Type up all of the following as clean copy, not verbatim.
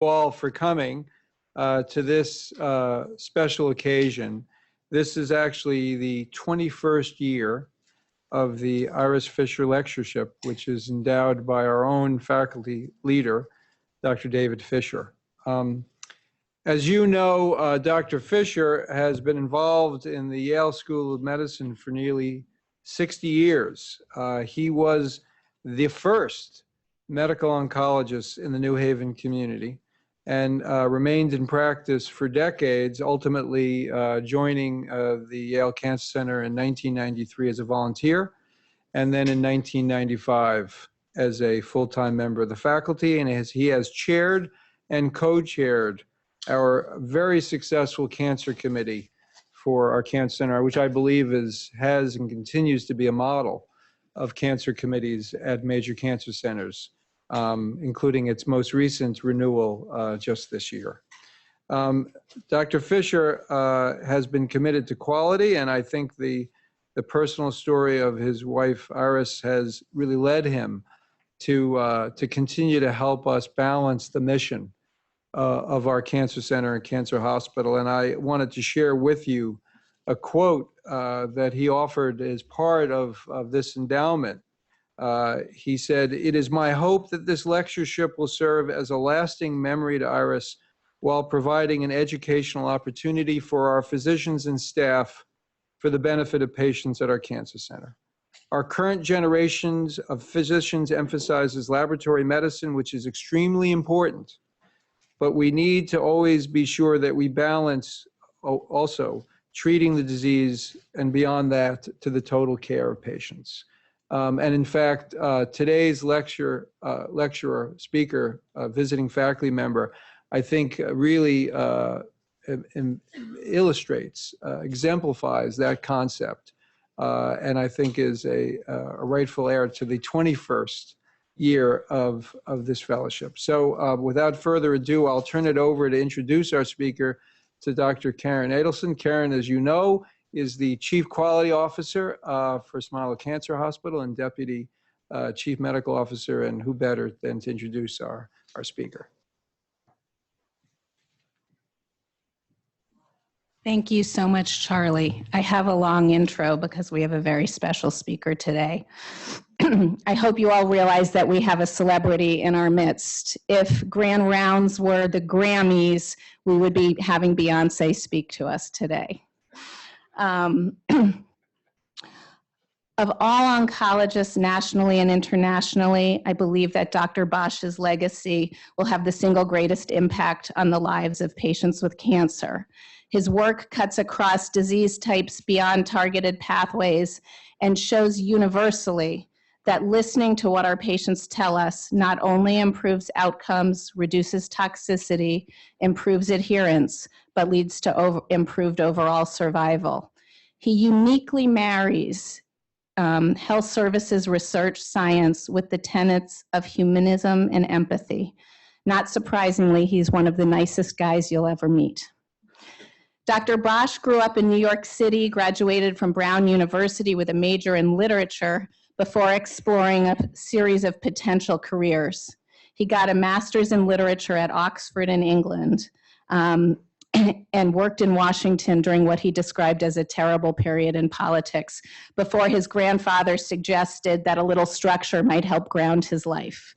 all for coming to this special occasion. This is actually the 21st year of the Iris Fischer Lectureship, which is endowed by our own faculty leader, Dr. David Fischer. As you know, Dr. Fischer has been involved in the Yale School of Medicine for nearly 60 years. He was the first medical oncologist in the New Haven community and remained in practice for decades, ultimately joining the Yale Cancer Center in 1993 as a volunteer, and then in 1995 as a full-time member of the faculty. And he has chaired and co-chaired our very successful cancer committee for our cancer center, which I believe has and continues to be a model of cancer committees at major cancer centers, including its most recent renewal just this year. Dr. Fischer has been committed to quality, and I think the personal story of his wife, Iris, has really led him to continue to help us balance the mission of our cancer center and cancer hospital. And I wanted to share with you a quote that he offered as part of this endowment. He said, "It is my hope that this lectureship will serve as a lasting memory to Iris while providing an educational opportunity for our physicians and staff for the benefit of patients at our cancer center. Our current generations of physicians emphasizes laboratory medicine, which is extremely important, but we need to always be sure that we balance also treating the disease and beyond that to the total care of patients." And in fact, today's lecturer, speaker, visiting faculty member, I think really illustrates, exemplifies that concept, and I think is a rightful heir to the 21st year of this fellowship. So without further ado, I'll turn it over to introduce our speaker to Dr. Karen Adelson. Karen, as you know, is the Chief Quality Officer for Smilow Cancer Hospital and Deputy Chief Medical Officer, and who better than to introduce our speaker. Thank you so much, Charlie. I have a long intro because we have a very special speaker today. I hope you all realize that we have a celebrity in our midst. If Grand Rounds were the Grammys, we would be having Beyonce speak to us today. Of all oncologists nationally and internationally, I believe that Dr. Basch's legacy will have the single greatest impact on the lives of patients with cancer. His work cuts across disease types beyond targeted pathways and shows universally that listening to what our patients tell us not only improves outcomes, reduces toxicity, improves adherence, but leads to improved overall survival. He uniquely marries health services research science with the tenets of humanism and empathy. Not surprisingly, he's one of the nicest guys you'll ever meet. Dr. Basch grew up in New York City, graduated from Brown University with a major in literature before exploring a series of potential careers. He got a master's in literature at Oxford in England, and worked in Washington during what he described as a terrible period in politics before his grandfather suggested that a little structure might help ground his life.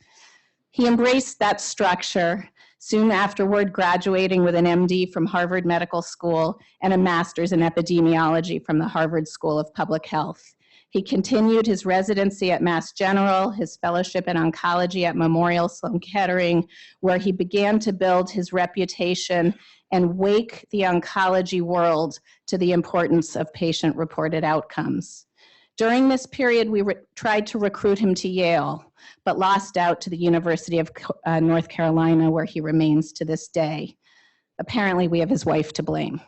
He embraced that structure, soon afterward graduating with an MD from Harvard Medical School and a master's in epidemiology from the Harvard School of Public Health. He continued his residency at Mass General, his fellowship in oncology at Memorial Sloan Kettering, where he began to build his reputation and wake the oncology world to the importance of patient-reported outcomes. During this period, we tried to recruit him to Yale, but lost out to the University of North Carolina, where he remains to this day. Apparently, we have his wife to blame.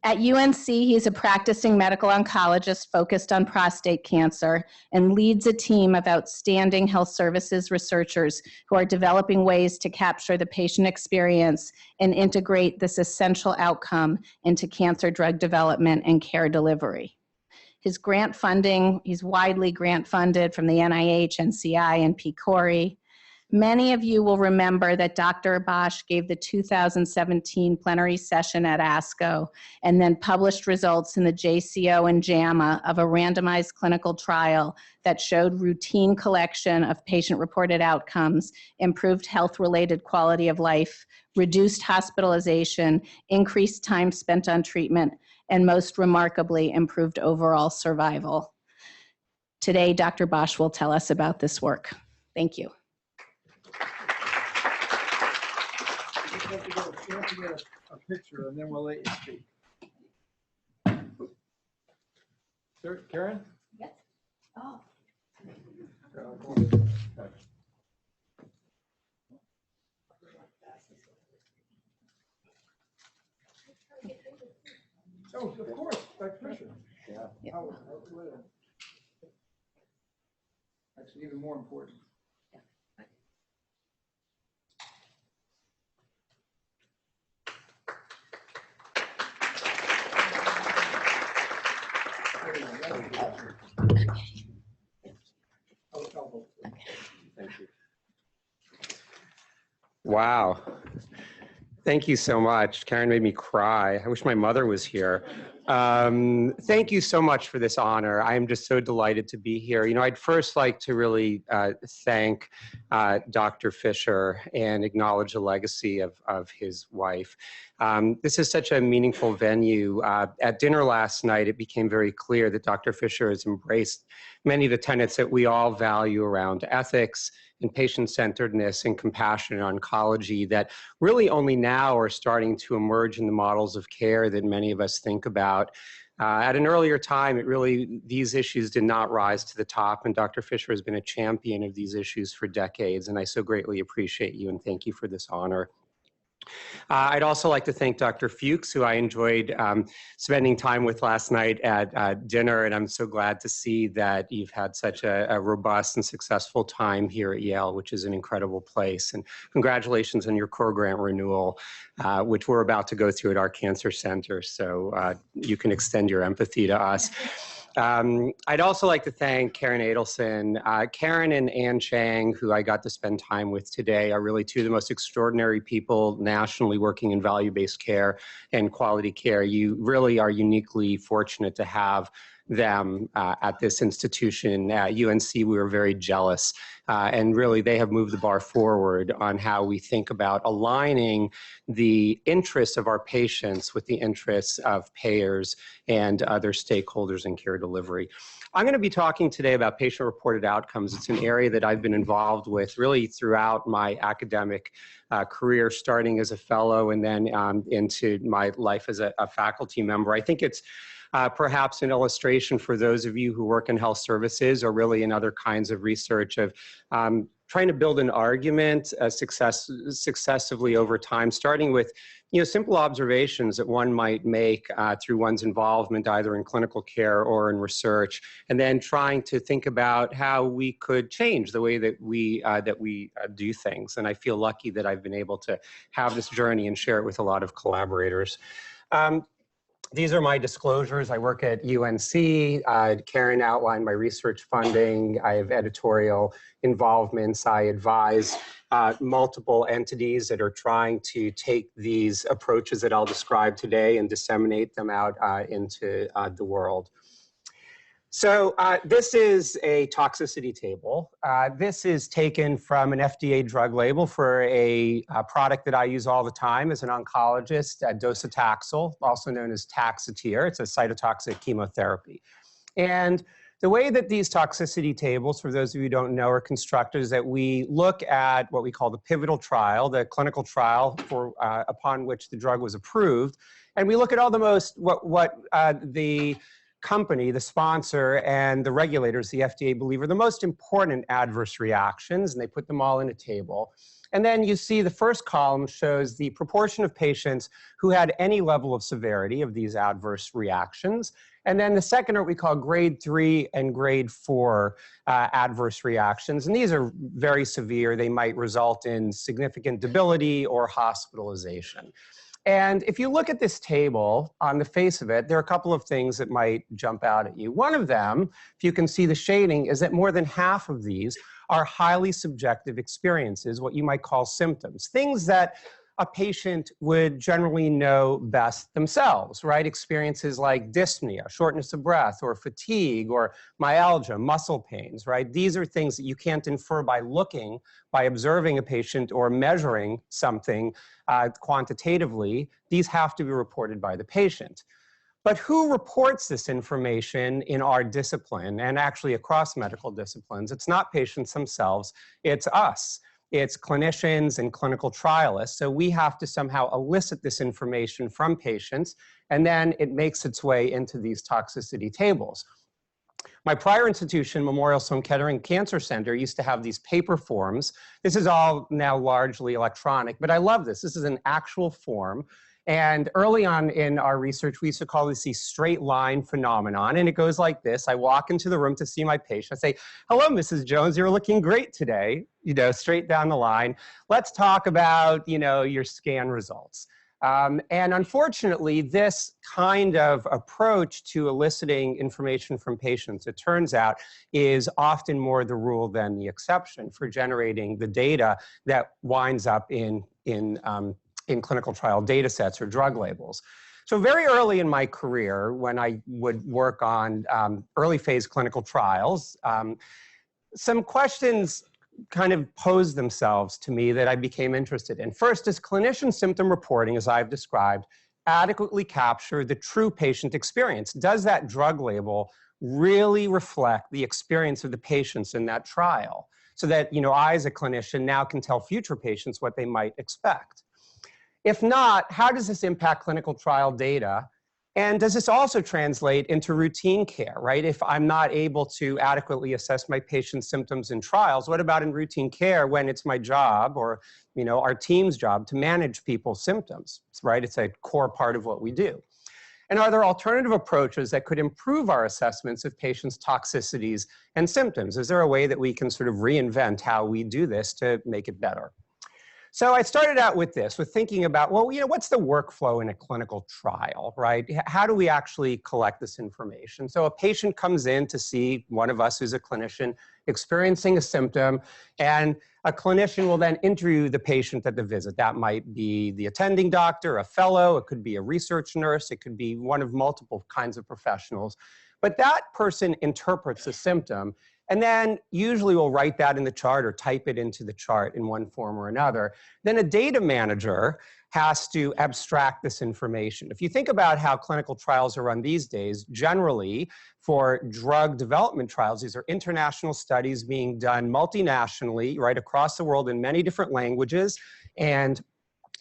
At UNC, he's a practicing medical oncologist focused on prostate cancer and leads a team of outstanding health services researchers who are developing ways to capture the patient experience and integrate this essential outcome into cancer drug development and care delivery. His grant funding, he's widely grant funded from the NIH, NCI, and PCORI. Many of you will remember that Dr. Basch gave the 2017 plenary session at ASCO and then published results in the JCO and JAMA of a randomized clinical trial that showed routine collection of patient-reported outcomes, improved health-related quality of life, reduced hospitalization, increased time spent on treatment, and most remarkably, improved overall survival. Today, Dr. Basch will tell us about this work. Thank you. We have to get a picture and then we'll let you speak. Sir, Karen? Yes. Oh. Oh, of course, Dr. Fischer. Yeah. Actually, even more important. Wow. Thank you so much. Karen made me cry. I wish my mother was here. Thank you so much for this honor. I am just so delighted to be here. You know, I'd first like to really thank Dr. Fischer and acknowledge the legacy of his wife. This is such a meaningful venue. At dinner last night, it became very clear that Dr. Fischer has embraced many of the tenets that we all value around ethics and patient-centeredness and compassion in oncology that really only now are starting to emerge in the models of care that many of us think about. At an earlier time, these issues did not rise to the top, and Dr. Fischer has been a champion of these issues for decades, and I so greatly appreciate you and thank you for this honor. I'd also like to thank Dr. Fuchs, who I enjoyed spending time with last night at dinner, and I'm so glad to see that you've had such a robust and successful time here at Yale, which is an incredible place. And congratulations on your core grant renewal, which we're about to go through at our cancer center, so you can extend your empathy to us. I'd also like to thank Karen Adelson. Karen and Ann Chang, who I got to spend time with today, are really two of the most extraordinary people nationally working in value-based care and quality care. You really are uniquely fortunate to have them at this institution. At UNC, we were very jealous, and really they have moved the bar forward on how we think about aligning the interests of our patients with the interests of payers and other stakeholders in care delivery. I'm going to be talking today about patient-reported outcomes. It's an area that I've been involved with really throughout my academic career, starting as a fellow and then into my life as a faculty member. I think it's perhaps an illustration for those of you who work in health services or really in other kinds of research of trying to build an argument successively over time, starting with simple observations that one might make through one's involvement either in clinical care or in research, and then trying to think about how we could change the way that we do things. And I feel lucky that I've been able to have this journey and share it with a lot of collaborators. These are my disclosures. I work at UNC. Karen outlined my research funding. I have editorial involvements. I advise multiple entities that are trying to take these approaches that I'll describe today and disseminate them out into the world. So this is a toxicity table. This is taken from an FDA drug label for a product that I use all the time as an oncologist, docetaxel, also known as Taxotere. It's a cytotoxic chemotherapy. And the way that these toxicity tables, for those of you who don't know, are constructed is that we look at what we call the pivotal trial, the clinical trial for, upon which the drug was approved. And we look at all the most, the company, the sponsor, and the regulators, the FDA, believe are the most important adverse reactions, and they put them all in a table. And then you see the first column shows the proportion of patients who had any level of severity of these adverse reactions. And then the second are what we call grade 3 and grade 4 adverse reactions. And these are very severe. They might result in significant debility or hospitalization. And if you look at this table, on the face of it, there are a couple of things that might jump out at you. One of them, if you can see the shading, is that more than half of these are highly subjective experiences, what you might call symptoms, things that a patient would generally know best themselves, right? Experiences like dyspnea, shortness of breath, or fatigue, or myalgia, muscle pains, right? These are things that you can't infer by looking, by observing a patient or measuring something quantitatively. These have to be reported by the patient. But who reports this information in our discipline and actually across medical disciplines? It's not patients themselves, it's us. It's clinicians and clinical trialists. So we have to somehow elicit this information from patients, and then it makes its way into these toxicity tables. My prior institution, Memorial Sloan Kettering Cancer Center, used to have these paper forms. This is all now largely electronic, but I love this. This is an actual form. And early on in our research, we used to call this the straight line phenomenon. And it goes like this. I walk into the room to see my patient. I say, hello, Mrs. Jones, you're looking great today, straight down the line. Let's talk about, your scan results. And unfortunately, this kind of approach to eliciting information from patients, it turns out, is often more the rule than the exception for generating the data that winds up in clinical trial data sets or drug labels. So very early in my career, when I would work on early phase clinical trials, some questions kind of posed themselves to me that I became interested in. First, does clinician symptom reporting, as I've described, adequately capture the true patient experience? Does that drug label really reflect the experience of the patients in that trial? So that, I as a clinician now can tell future patients what they might expect. If not, how does this impact clinical trial data? And does this also translate into routine care, right? If I'm not able to adequately assess my patient's symptoms in trials, what about in routine care when it's my job or, our team's job to manage people's symptoms, right? It's a core part of what we do. And are there alternative approaches that could improve our assessments of patients' toxicities and symptoms? Is there a way that we can sort of reinvent how we do this to make it better? So I started out with this, with thinking about, well, what's the workflow in a clinical trial, right? How do we actually collect this information? So a patient comes in to see one of us who's a clinician experiencing a symptom, and a clinician will then interview the patient at the visit. That might be the attending doctor, a fellow, it could be a research nurse, it could be one of multiple kinds of professionals. But that person interprets the symptom, and then usually we'll write that in the chart or type it into the chart in one form or another. Then a data manager has to abstract this information. If you think about how clinical trials are run these days, generally for drug development trials, these are international studies being done multinationally, right, across the world in many different languages. And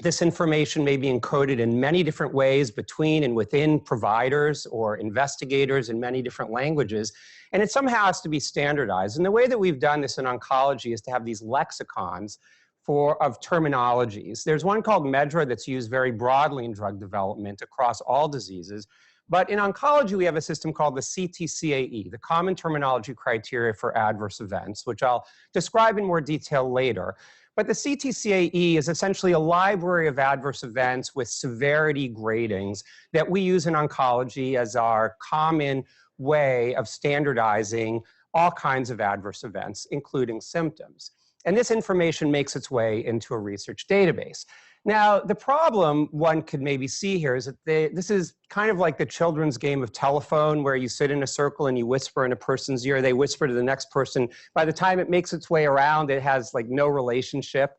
this information may be encoded in many different ways between and within providers or investigators in many different languages. And it somehow has to be standardized. And the way that we've done this in oncology is to have these lexicons of terminologies. There's one called MEDRA that's used very broadly in drug development across all diseases. But in oncology, we have a system called the CTCAE, the Common Terminology Criteria for Adverse Events, which I'll describe in more detail later. But the CTCAE is essentially a library of adverse events with severity gradings that we use in oncology as our common way of standardizing all kinds of adverse events, including symptoms. And this information makes its way into a research database. Now, the problem one could maybe see here is that this is kind of like the children's game of telephone where you sit in a circle and you whisper in a person's ear, they whisper to the next person. By the time it makes its way around, it has like no relationship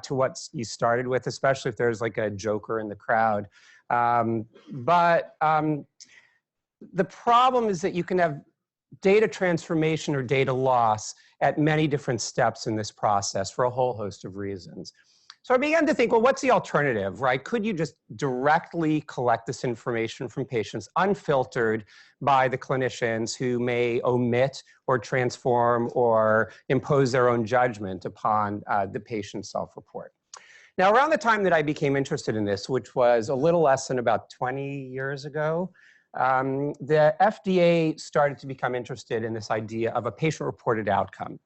to what you started with, especially if there's like a joker in the crowd. But the problem is that you can have data transformation or data loss at many different steps in this process for a whole host of reasons. So I began to think, well, what's the alternative, right? Could you just directly collect this information from patients unfiltered by the clinicians who may omit or transform or impose their own judgment upon the patient's self-report? Now, around the time that I became interested in this, which was a little less than about 20 years ago, the FDA started to become interested in this idea of a patient-reported outcome.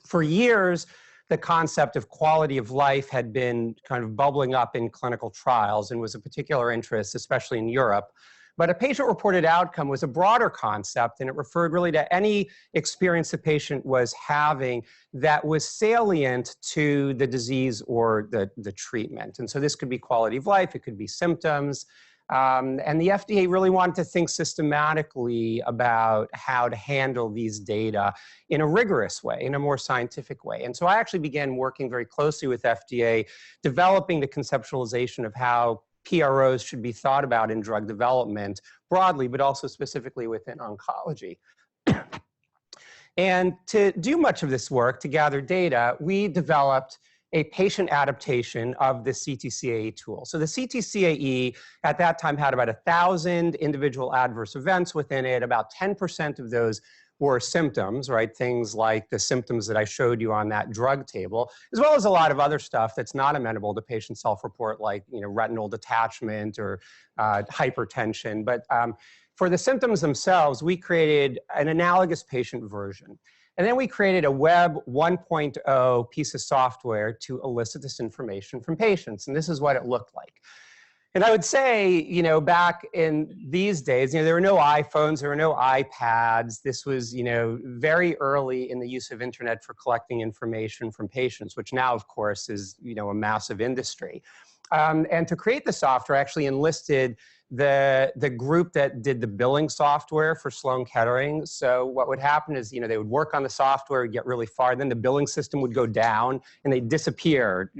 For years, the concept of quality of life had been kind of bubbling up in clinical trials and was a particular interest, especially in Europe. But a patient-reported outcome was a broader concept, and it referred really to any experience the patient was having that was salient to the disease or the treatment. And so this could be quality of life, it could be symptoms. And the FDA really wanted to think systematically about how to handle these data in a rigorous way, in a more scientific way. And so I actually began working very closely with FDA, developing the conceptualization of how PROs should be thought about in drug development broadly, but also specifically within oncology. And to do much of this work, to gather data, we developed a patient adaptation of the CTCAE tool. So the CTCAE at that time had about 1,000 individual adverse events within it. About 10% of those were symptoms, right? Things like the symptoms that I showed you on that drug table, as well as a lot of other stuff that's not amenable to patient self-report, like retinal detachment or hypertension. But for the symptoms themselves, we created an analogous patient version. And then we created a Web 1.0 piece of software to elicit this information from patients. And this is what it looked like. And I would say, back in these days, there were no iPhones, there were no iPads. This was, very early in the use of internet for collecting information from patients, which now, of course, is, a massive industry. And to create the software, I actually enlisted the group that did the billing software for Sloan Kettering. So what would happen is, they would work on the software, get really far, then the billing system would go down and they'd disappear,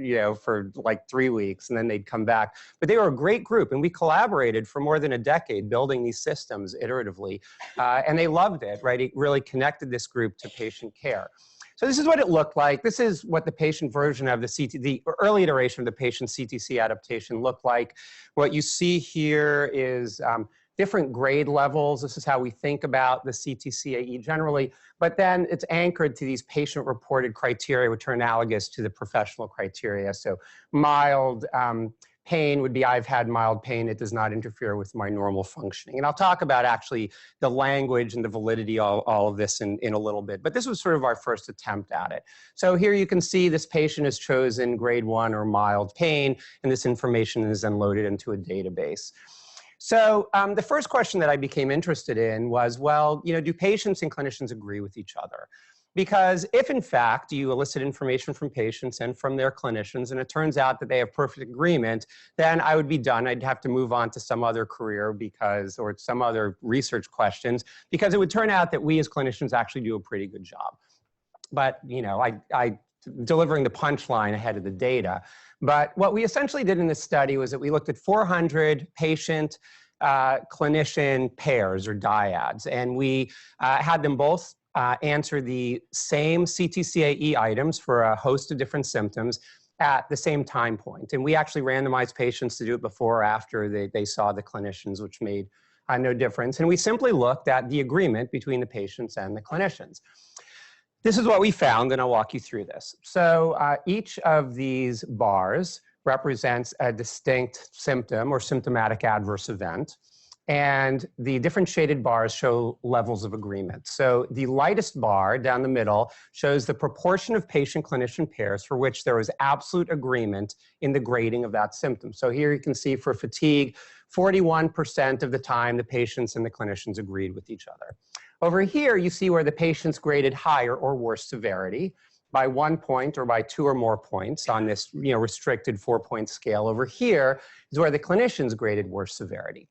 for like 3 weeks, and then they'd come back. But they were a great group, and we collaborated for more than a decade building these systems iteratively. And they loved it, right? It really connected this group to patient care. So this is what it looked like. This is what the patient version of the early iteration of the patient CTC adaptation looked like. What you see here is different grade levels. This is how we think about the CTCAE generally, but then it's anchored to these patient-reported criteria, which are analogous to the professional criteria. So mild pain would be, I've had mild pain, it does not interfere with my normal functioning. And I'll talk about actually the language and the validity of all of this in a little bit, but this was sort of our first attempt at it. So here you can see this patient has chosen grade 1 or mild pain, and this information is then loaded into a database. So the first question that I became interested in was, well, do patients and clinicians agree with each other? Because if, in fact, you elicit information from patients and from their clinicians, and it turns out that they have perfect agreement, then I would be done. I'd have to move on to some other career or some other research questions, because it would turn out that we as clinicians actually do a pretty good job. But, I delivering the punchline ahead of the data. But what we essentially did in this study was that we looked at 400 patient clinician pairs or dyads, and we had them both answer the same CTCAE items for a host of different symptoms at the same time point. And we actually randomized patients to do it before or after they saw the clinicians, which made no difference. And we simply looked at the agreement between the patients and the clinicians. This is what we found, and I'll walk you through this. So each of these bars represents a distinct symptom or symptomatic adverse event. And the different shaded bars show levels of agreement. So the lightest bar down the middle shows the proportion of patient-clinician pairs for which there was absolute agreement in the grading of that symptom. So here you can see for fatigue, 41% of the time the patients and the clinicians agreed with each other. Over here, you see where the patients graded higher or worse severity by 1 point or by 2 or more points on this restricted 4-point scale. Over here is where the clinicians graded worse severity.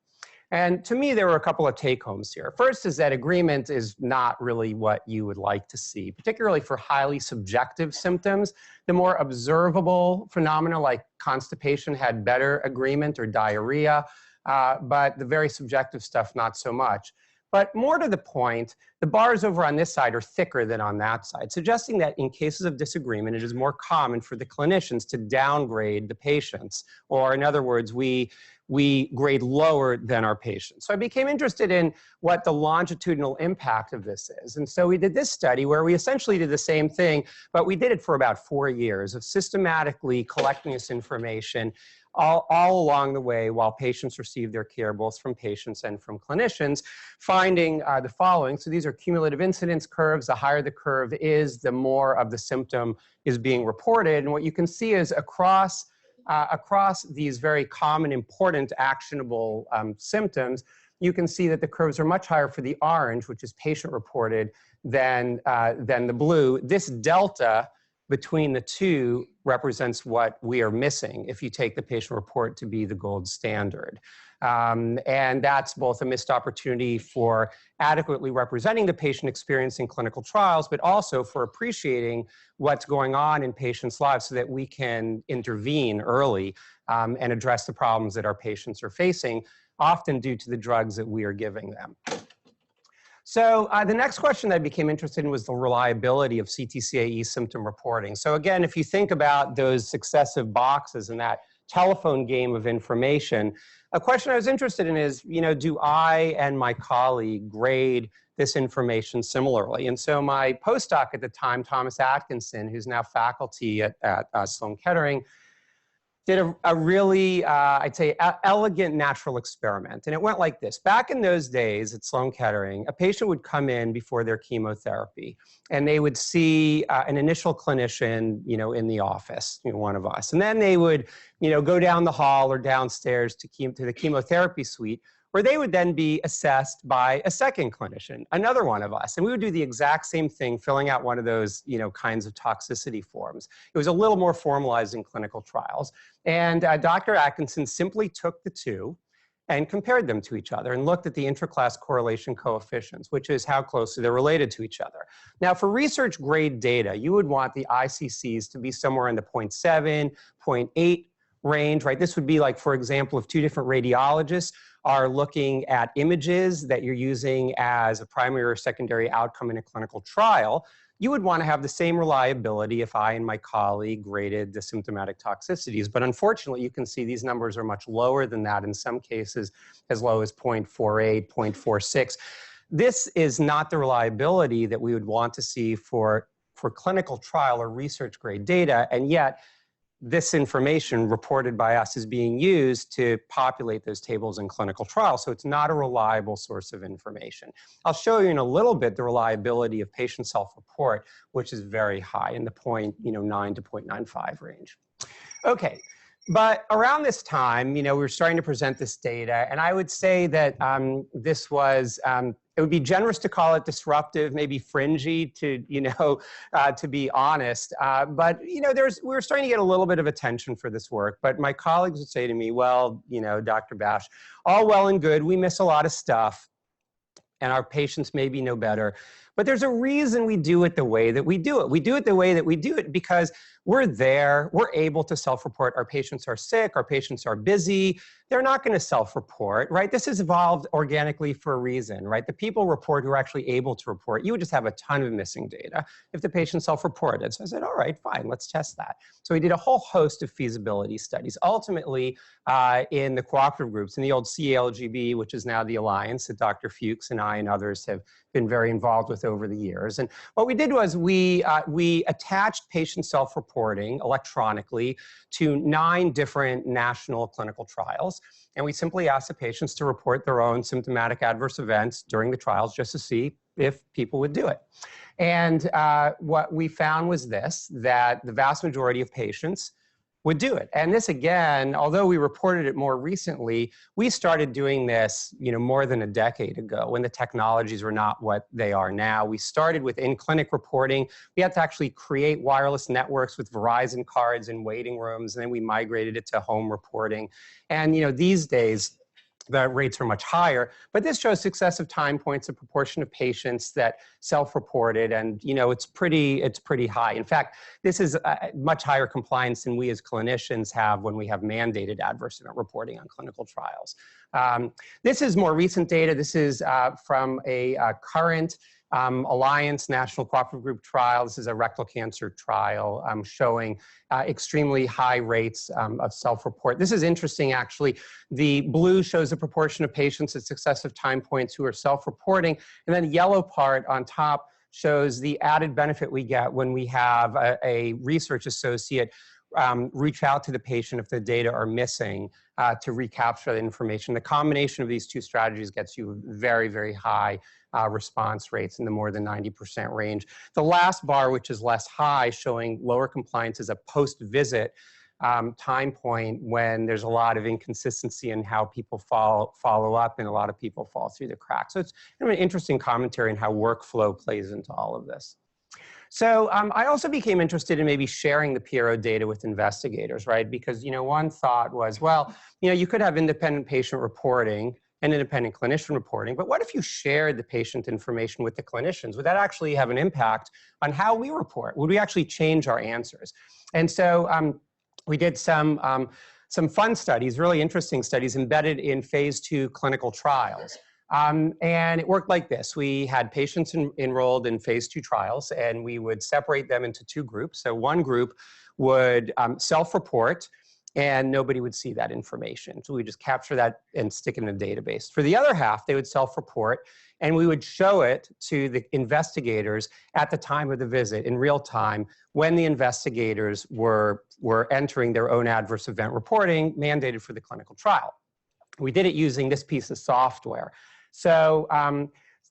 And to me, there were a couple of take-homes here. First is that agreement is not really what you would like to see, particularly for highly subjective symptoms. The more observable phenomena like constipation had better agreement, or diarrhea, but the very subjective stuff, not so much. But more to the point, the bars over on this side are thicker than on that side, suggesting that in cases of disagreement, it is more common for the clinicians to downgrade the patients, or in other words, we grade lower than our patients. So I became interested in what the longitudinal impact of this is. And so we did this study where we essentially did the same thing, but we did it for about 4 years of systematically collecting this information all along the way while patients received their care, both from patients and from clinicians, finding the following. So these are cumulative incidence curves. The higher the curve is, the more of the symptom is being reported. And what you can see is across these very common, important, actionable symptoms, you can see that the curves are much higher for the orange, which is patient-reported, than the blue. This delta between the two represents what we are missing if you take the patient report to be the gold standard. And that's both a missed opportunity for adequately representing the patient experience in clinical trials, but also for appreciating what's going on in patients' lives so that we can intervene early and address the problems that our patients are facing, often due to the drugs that we are giving them. So the next question that I became interested in was the reliability of CTCAE symptom reporting. So again, if you think about those successive boxes in that telephone game of information, a question I was interested in is, do I and my colleague grade this information similarly? And so my postdoc at the time, Thomas Atkinson, who's now faculty at Sloan Kettering, did a really, I'd say, elegant natural experiment. And it went like this. Back in those days at Sloan Kettering, a patient would come in before their chemotherapy, and they would see an initial clinician, in the office, one of us. And then they would, go down the hall or downstairs to the chemotherapy suite, where they would then be assessed by a second clinician, another one of us. And we would do the exact same thing, filling out one of those, kinds of toxicity forms. It was a little more formalized in clinical trials. And Dr. Atkinson simply took the two and compared them to each other and looked at the intraclass correlation coefficients, which is how closely they're related to each other. Now, for research grade data, you would want the ICCs to be somewhere in the 0.7, 0.8 range, right? This would be like, for example, if two different radiologists are looking at images that you're using as a primary or secondary outcome in a clinical trial, you would want to have the same reliability if I and my colleague graded the symptomatic toxicities. But unfortunately, you can see these numbers are much lower than that, in some cases as low as 0.48, 0.46. This is not the reliability that we would want to see for clinical trial or research grade data, and yet this information reported by us is being used to populate those tables in clinical trials, so it's not a reliable source of information. I'll show you in a little bit the reliability of patient self-report, which is very high in the 0.9 to 0.95 range. Okay, but around this time, we were starting to present this data, and I would say that this was, it would be generous to call it disruptive, maybe fringy to be honest. But we were starting to get a little bit of attention for this work. But my colleagues would say to me, well, Dr. Basch, all well and good. We miss a lot of stuff, and our patients maybe know better. But there's a reason we do it the way that we do it. We do it the way that we do it because we're there, we're able to self-report. Our patients are sick, our patients are busy. They're not going to self-report, right? This has evolved organically for a reason, right? The people report who are actually able to report. You would just have a ton of missing data if the patient self-reported. So I said, all right, fine, let's test that. So we did a whole host of feasibility studies. Ultimately, in the cooperative groups, in the old CALGB, which is now the Alliance that Dr. Fuchs and I and others have been very involved with over the years. And what we did was we attached patient self-reporting electronically to 9 different national clinical trials. And we simply asked the patients to report their own symptomatic adverse events during the trials just to see if people would do it. And what we found was this, that the vast majority of patients would do it. And this, again, although we reported it more recently, we started doing this, more than a decade ago when the technologies were not what they are now. We started with in-clinic reporting. We had to actually create wireless networks with Verizon cards in waiting rooms, and then we migrated it to home reporting. And, these days, the rates are much higher, but this shows successive time points, a proportion of patients that self-reported, and it's pretty high. In fact, this is much higher compliance than we as clinicians have when we have mandated adverse event reporting on clinical trials. This is more recent data. This is from a current Alliance National Cooperative Group trial. This is a rectal cancer trial showing extremely high rates of self-report. This is interesting, actually. The blue shows a proportion of patients at successive time points who are self-reporting, and then the yellow part on top shows the added benefit we get when we have a research associate reach out to the patient if the data are missing to recapture the information. The combination of these two strategies gets you very, very high response rates in the more than 90% range. The last bar, which is less high, showing lower compliance, is a post-visit time point when there's a lot of inconsistency in how people follow up and a lot of people fall through the cracks. So it's kind of an interesting commentary on how workflow plays into all of this. So I also became interested in maybe sharing the PRO data with investigators, right? Because, one thought was, well, you could have independent patient reporting and independent clinician reporting, but what if you shared the patient information with the clinicians? Would that actually have an impact on how we report? Would we actually change our answers? And so we did some fun studies, really interesting studies embedded in phase 2 clinical trials. And it worked like this. We had patients enrolled in phase 2 trials, and we would separate them into 2 groups. So one group would self-report, and nobody would see that information. So we just capture that and stick it in a database. For the other half, they would self-report, and we would show it to the investigators at the time of the visit in real time when the investigators were entering their own adverse event reporting mandated for the clinical trial. We did it using this piece of software. So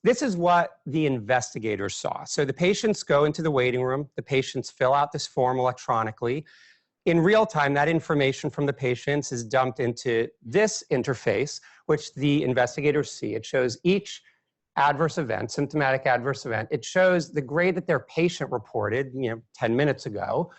this is what the investigators saw. So the patients go into the waiting room, the patients fill out this form electronically. In real time, that information from the patients is dumped into this interface, which the investigators see. It shows each adverse event, symptomatic adverse event. It shows the grade that their patient reported, 10 minutes ago.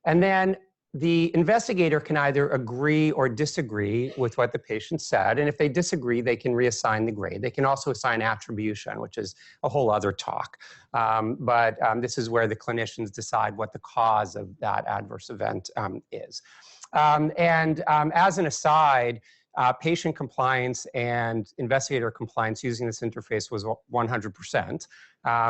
And then the investigator can either agree or disagree with what the patient said. And if they disagree, they can reassign the grade. They can also assign attribution, which is a whole other talk. But this is where the clinicians decide what the cause of that adverse event is. As an aside, patient compliance and investigator compliance using this interface was 100%.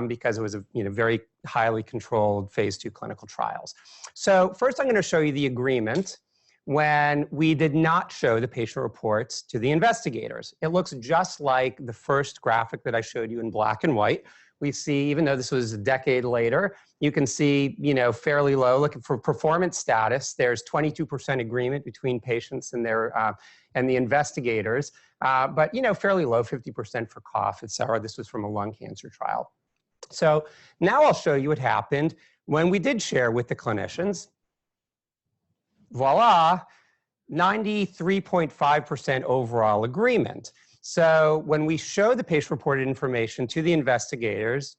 Because it was a very highly controlled phase 2 clinical trials. So first I'm going to show you the agreement when we did not show the patient reports to the investigators. It looks just like the first graphic that I showed you in black and white. We see, even though this was a decade later, you can see, fairly low. Looking for performance status, there's 22% agreement between patients and and the investigators, but fairly low, 50% for cough, et cetera. This was from a lung cancer trial. So now I'll show you what happened when we did share with the clinicians. Voila, 93.5% overall agreement. So when we show the patient-reported information to the investigators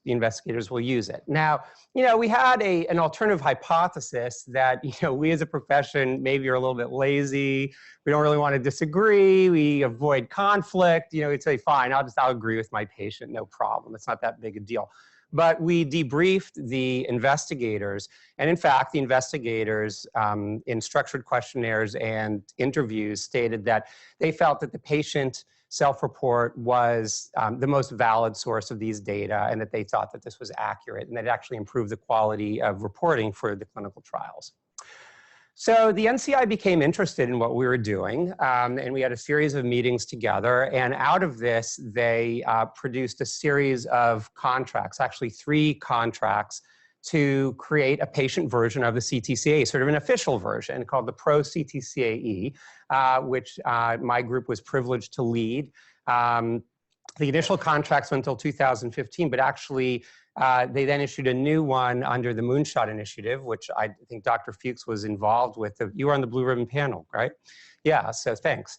will use it. Now, we had an alternative hypothesis that, we as a profession maybe are a little bit lazy. We don't really want to disagree. We avoid conflict. We'd say, fine, I'll agree with my patient, no problem. It's not that big a deal. But we debriefed the investigators, and in fact, the investigators in structured questionnaires and interviews stated that they felt that the patient self-report was the most valid source of these data, and that they thought that this was accurate, and that it actually improved the quality of reporting for the clinical trials. So the NCI became interested in what we were doing, and we had a series of meetings together, and out of this, they produced a series of contracts, actually 3 contracts, to create a patient version of the CTCAE, sort of an official version called the Pro CTCAE, which my group was privileged to lead. The initial contracts went until 2015, but actually they then issued a new one under the Moonshot Initiative, which I think Dr. Fuchs was involved with. You were on the Blue Ribbon panel, right? Yeah, so thanks.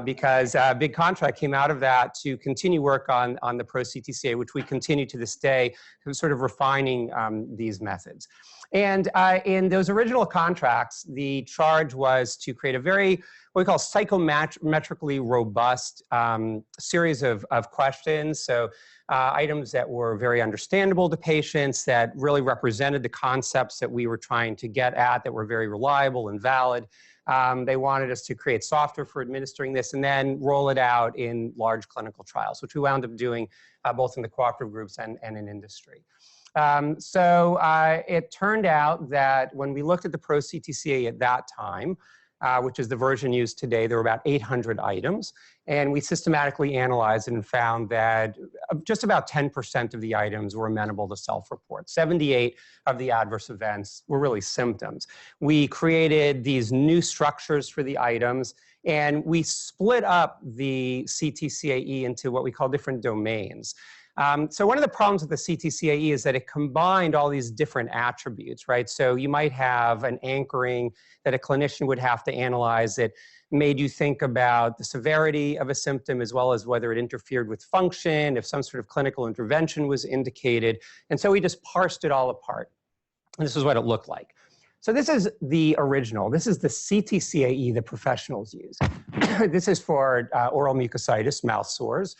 Because a big contract came out of that to continue work on the Pro CTCAE, which we continue to this day, sort of refining these methods. And in those original contracts, the charge was to create a very, what we call psychometrically robust series of questions. So items that were very understandable to patients, that really represented the concepts that we were trying to get at, that were very reliable and valid. They wanted us to create software for administering this and then roll it out in large clinical trials, which we wound up doing both in the cooperative groups and in industry. So it turned out that when we looked at the Pro CTCAE at that time, which is the version used today, there were about 800 items. And we systematically analyzed it and found that just about 10% of the items were amenable to self-report. 78 of the adverse events were really symptoms. We created these new structures for the items, and we split up the CTCAE into what we call different domains. So one of the problems with the CTCAE is that it combined all these different attributes, right? So you might have an anchoring that a clinician would have to analyze that made you think about the severity of a symptom as well as whether it interfered with function, if some sort of clinical intervention was indicated. And so we just parsed it all apart. And this is what it looked like. So this is the original. This is the CTCAE that professionals use. This is for oral mucositis, mouth sores.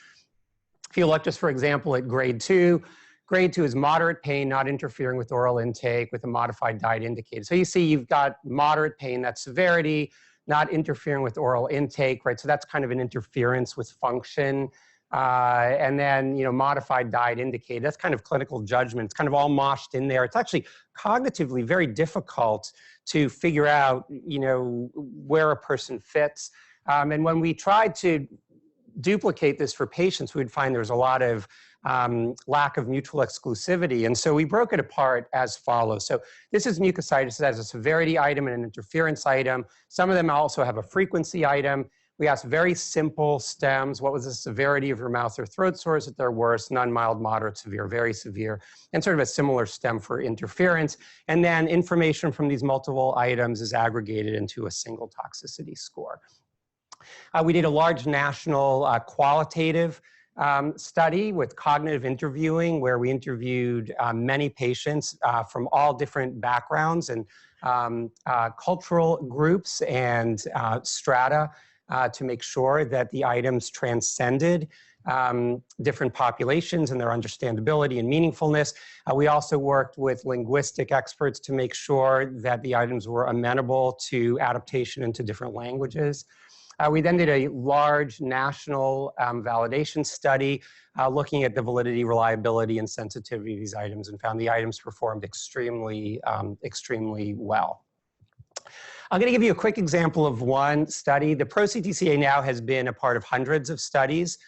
If you look just, for example, at grade 2 is moderate pain, not interfering with oral intake with a modified diet indicated. So you see you've got moderate pain, that's severity, not interfering with oral intake, right? So that's kind of an interference with function. And then, modified diet indicated, that's kind of clinical judgment. It's kind of all moshed in there. It's actually cognitively very difficult to figure out, where a person fits. And when we tried to duplicate this for patients, we'd find there's a lot of lack of mutual exclusivity. And so we broke it apart as follows. So this is mucositis. It has a severity item and an interference item. Some of them also have a frequency item. We asked very simple stems. What was the severity of your mouth or throat sores at their worst? None, mild, moderate, severe, very severe, and sort of a similar stem for interference. And then information from these multiple items is aggregated into a single toxicity score. We did a large national qualitative study with cognitive interviewing where we interviewed many patients from all different backgrounds and cultural groups and strata to make sure that the items transcended different populations and their understandability and meaningfulness. We also worked with linguistic experts to make sure that the items were amenable to adaptation into different languages. We then did a large national validation study looking at the validity, reliability, and sensitivity of these items and found the items performed extremely well. I'm going to give you a quick example of one study. The Pro-CTCAE now has been a part of hundreds of studies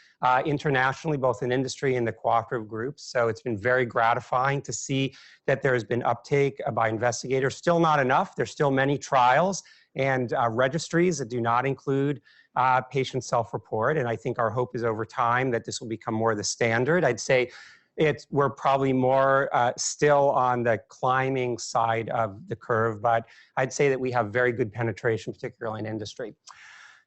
internationally, both in industry and the cooperative groups. So it's been very gratifying to see that there has been uptake by investigators. Still not enough. There's still many trials and registries that do not include patient self-report. And I think our hope is over time that this will become more the standard. I'd say we're probably more still on the climbing side of the curve, but I'd say that we have very good penetration, particularly in industry.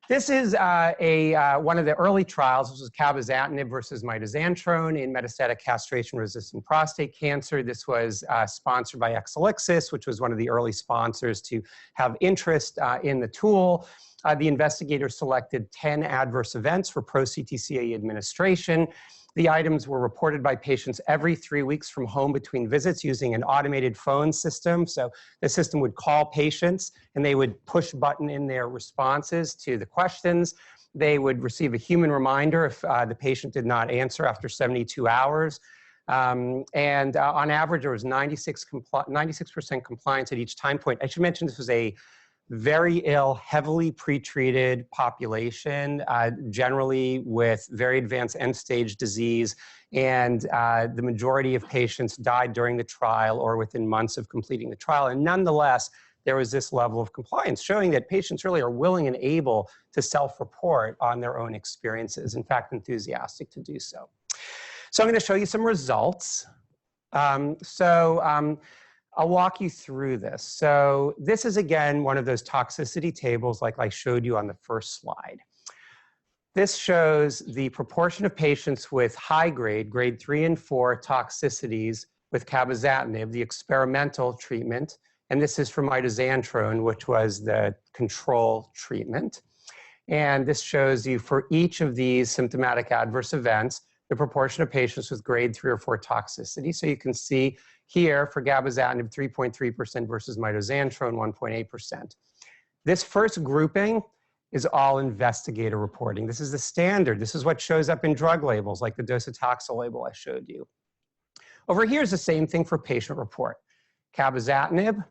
This is one of the early trials. This was cabozantinib versus mitoxantrone in metastatic castration-resistant prostate cancer. This was sponsored by Exelixis, which was one of the early sponsors to have interest in the tool. The investigators selected 10 adverse events for pro-CTCAE administration. The items were reported by patients every 3 weeks from home between visits using an automated phone system. So the system would call patients and they would push button in their responses to the questions. They would receive a human reminder if the patient did not answer after 72 hours. On average, there was 96% compliance at each time point. I should mention this was a very ill, heavily pretreated population, generally with very advanced end-stage disease, and the majority of patients died during the trial or within months of completing the trial. And nonetheless, there was this level of compliance, showing that patients really are willing and able to self-report on their own experiences, in fact, enthusiastic to do so. So I'm going to show you some results. I'll walk you through this. So this is, again, one of those toxicity tables like I showed you on the first slide. This shows the proportion of patients with high-grade, grade 3 and 4 toxicities with cabozantinib, the experimental treatment, and this is for mitoxantrone, which was the control treatment. And this shows you for each of these symptomatic adverse events, the proportion of patients with grade 3 or 4 toxicity. So you can see here for cabozantinib, 3.3% versus mitoxantrone, 1.8%. This first grouping is all investigator reporting. This is the standard. This is what shows up in drug labels, like the docetaxel label I showed you. Over here is the same thing for patient report, cabozantinib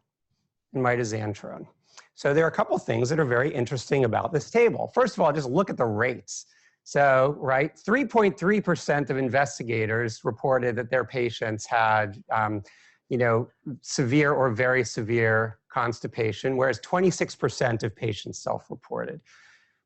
and mitoxantrone. So there are a couple things that are very interesting about this table. First of all, just look at the rates. So, right, 3.3% of investigators reported that their patients had, severe or very severe constipation, whereas 26% of patients self-reported.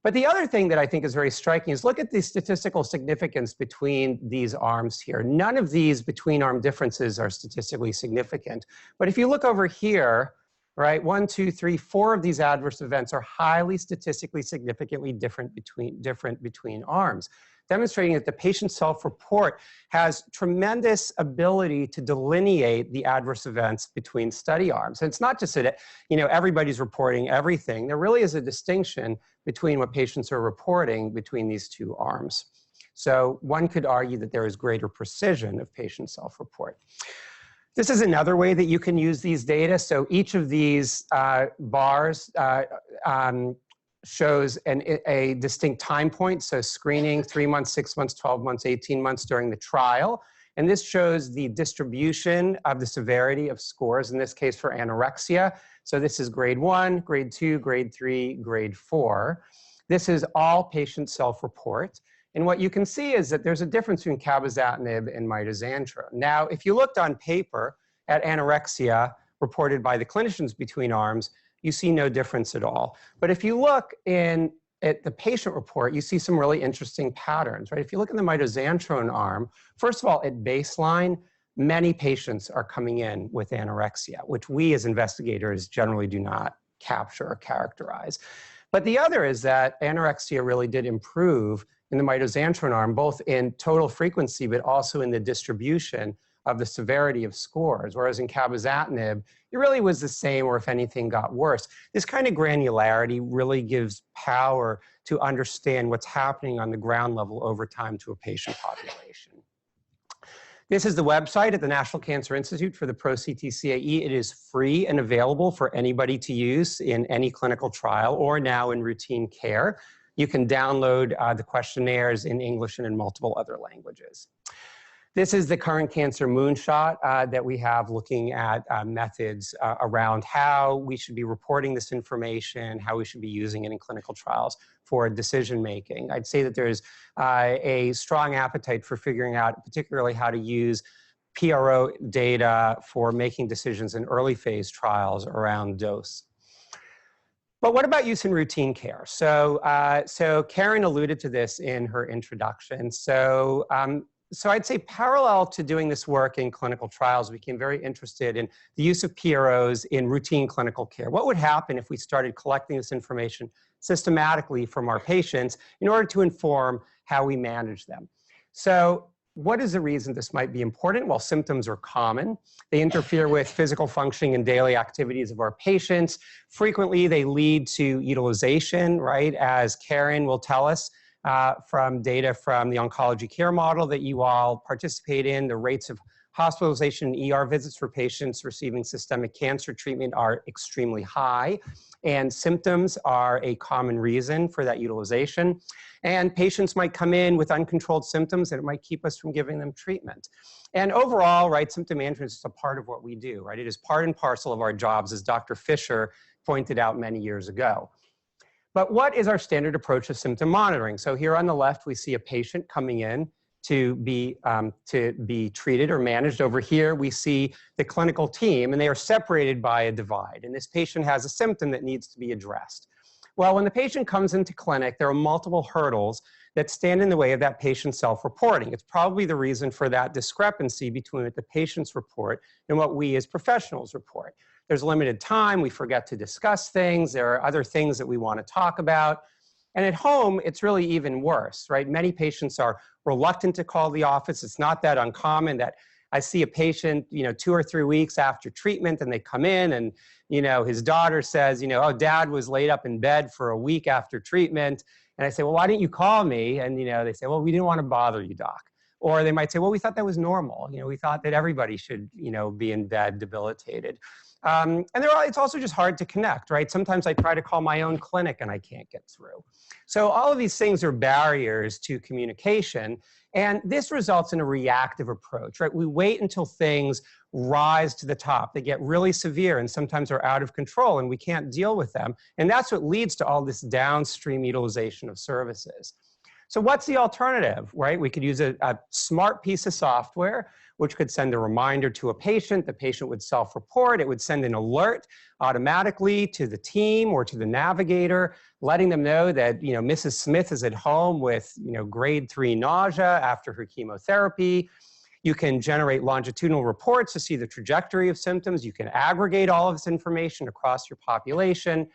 But the other thing that I think is very striking is look at the statistical significance between these arms here. None of these between-arm differences are statistically significant. But if you look over here, right, 1, 2, 3, 4 of these adverse events are highly statistically significantly different between arms, demonstrating that the patient self-report has tremendous ability to delineate the adverse events between study arms. And it's not just that, everybody's reporting everything. There really is a distinction between what patients are reporting between these two arms. So one could argue that there is greater precision of patient self-report. This is another way that you can use these data. So each of these bars shows a distinct time point. So screening, 3 months, 6 months, 12 months, 18 months during the trial. And this shows the distribution of the severity of scores, in this case for anorexia. So this is grade 1, grade 2, grade 3, grade 4. This is all patient self-report. And what you can see is that there's a difference between cabozantinib and mitoxantrone. Now, if you looked on paper at anorexia reported by the clinicians between arms, you see no difference at all. But if you look at the patient report, you see some really interesting patterns, right? If you look in the mitoxantrone arm, first of all, at baseline, many patients are coming in with anorexia, which we as investigators generally do not capture or characterize. But the other is that anorexia really did improve in the mitoxantrone arm, both in total frequency, but also in the distribution of the severity of scores, whereas in cabozantinib, it really was the same, or if anything got worse. This kind of granularity really gives power to understand what's happening on the ground level over time to a patient population. This is the website at the National Cancer Institute for the Pro-CTCAE. It is free and available for anybody to use in any clinical trial or now in routine care. You can download the questionnaires in English and in multiple other languages. This is the current cancer moonshot that we have looking at methods around how we should be reporting this information, how we should be using it in clinical trials for decision making. I'd say that there's a strong appetite for figuring out particularly how to use PRO data for making decisions in early phase trials around dose. But what about use in routine care? So Karen alluded to this in her introduction. So I'd say parallel to doing this work in clinical trials, we became very interested in the use of PROs in routine clinical care. What would happen if we started collecting this information systematically from our patients in order to inform how we manage them? So what is the reason this might be important? Well, symptoms are common. They interfere with physical functioning and daily activities of our patients. Frequently, they lead to utilization, right? As Karen will tell us from data from the oncology care model that you all participate in, the rates of hospitalization and ER visits for patients receiving systemic cancer treatment are extremely high, and symptoms are a common reason for that utilization. And patients might come in with uncontrolled symptoms, and it might keep us from giving them treatment. And overall, right, symptom management is a part of what we do, right? It is part and parcel of our jobs, as Dr. Fischer pointed out many years ago. But what is our standard approach to symptom monitoring? So here on the left, we see a patient coming in to be treated or managed. Over here, we see the clinical team, and they are separated by a divide. And this patient has a symptom that needs to be addressed. Well, when the patient comes into clinic, there are multiple hurdles that stand in the way of that patient's self-reporting. It's probably the reason for that discrepancy between what the patients report and what we as professionals report. There's limited time, we forget to discuss things, there are other things that we want to talk about. And at home, it's really even worse, right? Many patients are reluctant to call the office. It's not that uncommon that I see a patient, 2 or 3 weeks after treatment, and they come in and, his daughter says, oh, dad was laid up in bed for a week after treatment. And I say, well, why didn't you call me? And, they say, well, we didn't want to bother you, doc. Or they might say, well, we thought that was normal. We thought that everybody should, be in bed debilitated. And it's also just hard to connect, right? Sometimes I try to call my own clinic and I can't get through. So all of these things are barriers to communication. And this results in a reactive approach, right? We wait until things rise to the top. They get really severe and sometimes are out of control and we can't deal with them. And that's what leads to all this downstream utilization of services. So what's the alternative, right? We could use a smart piece of software which could send a reminder to a patient. The patient would self-report. It would send an alert automatically to the team or to the navigator, letting them know that, you know, Mrs. Smith is at home with, you know, grade 3 nausea after her chemotherapy. You can generate longitudinal reports to see the trajectory of symptoms. You can aggregate all of this information across your population.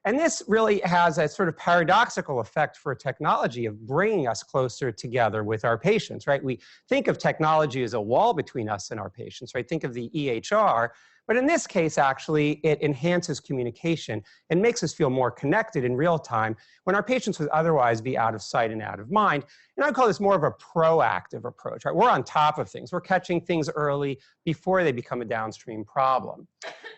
And this really has a sort of paradoxical effect for technology of bringing us closer together with our patients, right? We think of technology as a wall between us and our patients, right? Think of the EHR, but in this case, actually, it enhances communication and makes us feel more connected in real time when our patients would otherwise be out of sight and out of mind. And I call this more of a proactive approach, right? We're on top of things. We're catching things early before they become a downstream problem.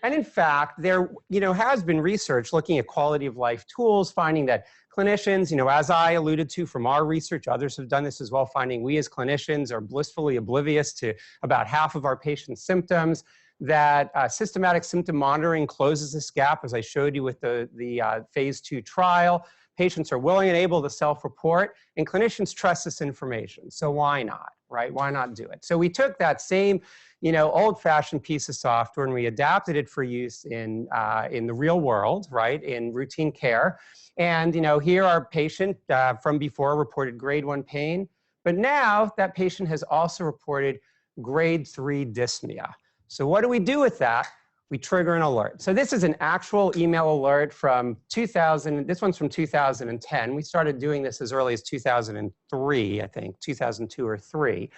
And in fact, there, you know, has been research looking at quality of life tools, finding that clinicians, you know, as I alluded to from our research, others have done this as well, finding we as clinicians are blissfully oblivious to about half of our patients' symptoms, that systematic symptom monitoring closes this gap, as I showed you with the phase 2 trial. Patients are willing and able to self-report, and clinicians trust this information. So why not, right? Why not do it? So we took that same, you know, old-fashioned piece of software and we adapted it for use in the real world, right, in routine care. And, you know, here our patient from before reported grade 1 pain, but now that patient has also reported grade 3 dyspnea. So what do we do with that? We trigger an alert. So this is an actual email alert from 2000. This one's from 2010. We started doing this as early as 2003, I think, 2002 or 3.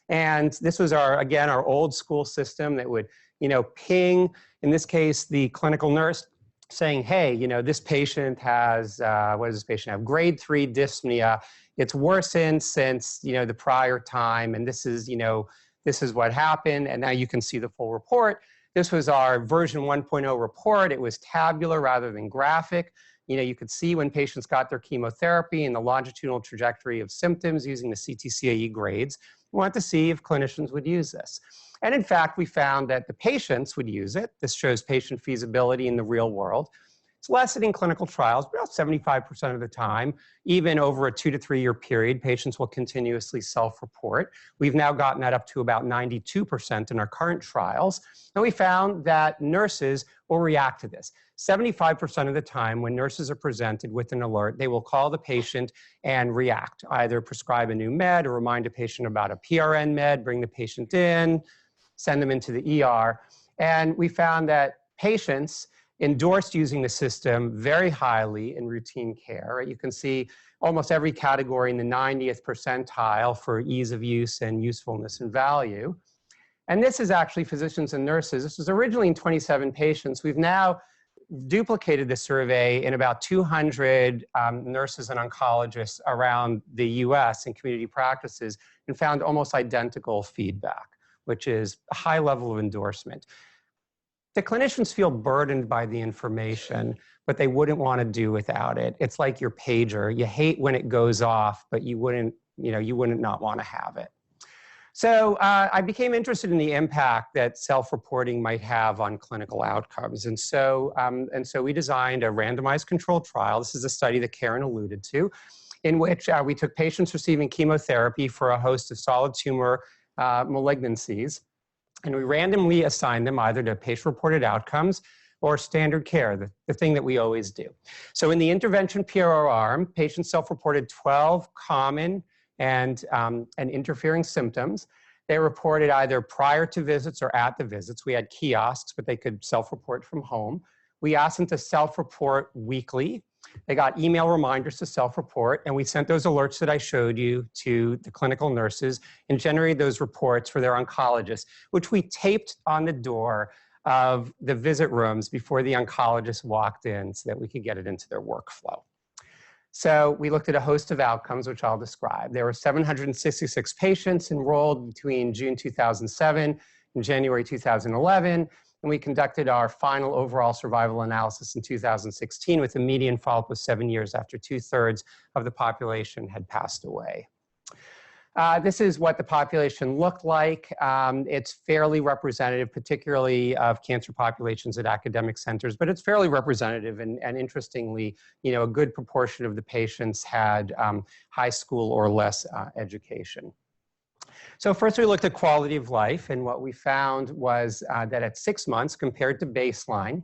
And this was again, our old school system that would, you know, ping, in this case, the clinical nurse saying, hey, you know, this patient has, what does this patient have? Grade 3 dyspnea. It's worsened since, you know, the prior time. And this is, you know, this is what happened. And now you can see the full report. This was our version 1.0 report. It was tabular rather than graphic. You know, you could see when patients got their chemotherapy and the longitudinal trajectory of symptoms using the CTCAE grades. We wanted to see if clinicians would use this. And in fact, we found that the patients would use it. This shows patient feasibility in the real world. It's less than in clinical trials, but about 75% of the time, even over a 2 to 3 year period, patients will continuously self-report. We've now gotten that up to about 92% in our current trials. And we found that nurses will react to this. 75% of the time when nurses are presented with an alert, they will call the patient and react, either prescribe a new med or remind a patient about a PRN med, bring the patient in, send them into the ER. And we found that patients endorsed using the system very highly in routine care. Right? You can see almost every category in the 90th percentile for ease of use and usefulness and value. And this is actually physicians and nurses. This was originally in 27 patients. We've now duplicated the survey in about 200 nurses and oncologists around the US in community practices and found almost identical feedback, which is a high level of endorsement. The clinicians feel burdened by the information, but they wouldn't want to do without it. It's like your pager. You hate when it goes off, but you wouldn't not want to have it. So I became interested in the impact that self-reporting might have on clinical outcomes. And so we designed a randomized controlled trial. This is a study that Karen alluded to, in which we took patients receiving chemotherapy for a host of solid tumor malignancies. And we randomly assigned them either to patient-reported outcomes or standard care, the thing that we always do. So in the intervention PRO arm, patients self-reported 12 common and interfering symptoms. They reported either prior to visits or at the visits. We had kiosks, but they could self-report from home. We asked them to self-report weekly. They got email reminders to self-report, and we sent those alerts that I showed you to the clinical nurses and generated those reports for their oncologists, which we taped on the door of the visit rooms before the oncologist walked in so that we could get it into their workflow. So we looked at a host of outcomes, which I'll describe. There were 766 patients enrolled between June 2007 and January 2011. And we conducted our final overall survival analysis in 2016 with a median follow-up of 7 years after 2/3 of the population had passed away. This is what the population looked like. It's fairly representative, particularly of cancer populations at academic centers, but it's fairly representative. And interestingly, a good proportion of the patients had high school or less education. So first we looked at quality of life, and what we found was that at 6 months, compared to baseline,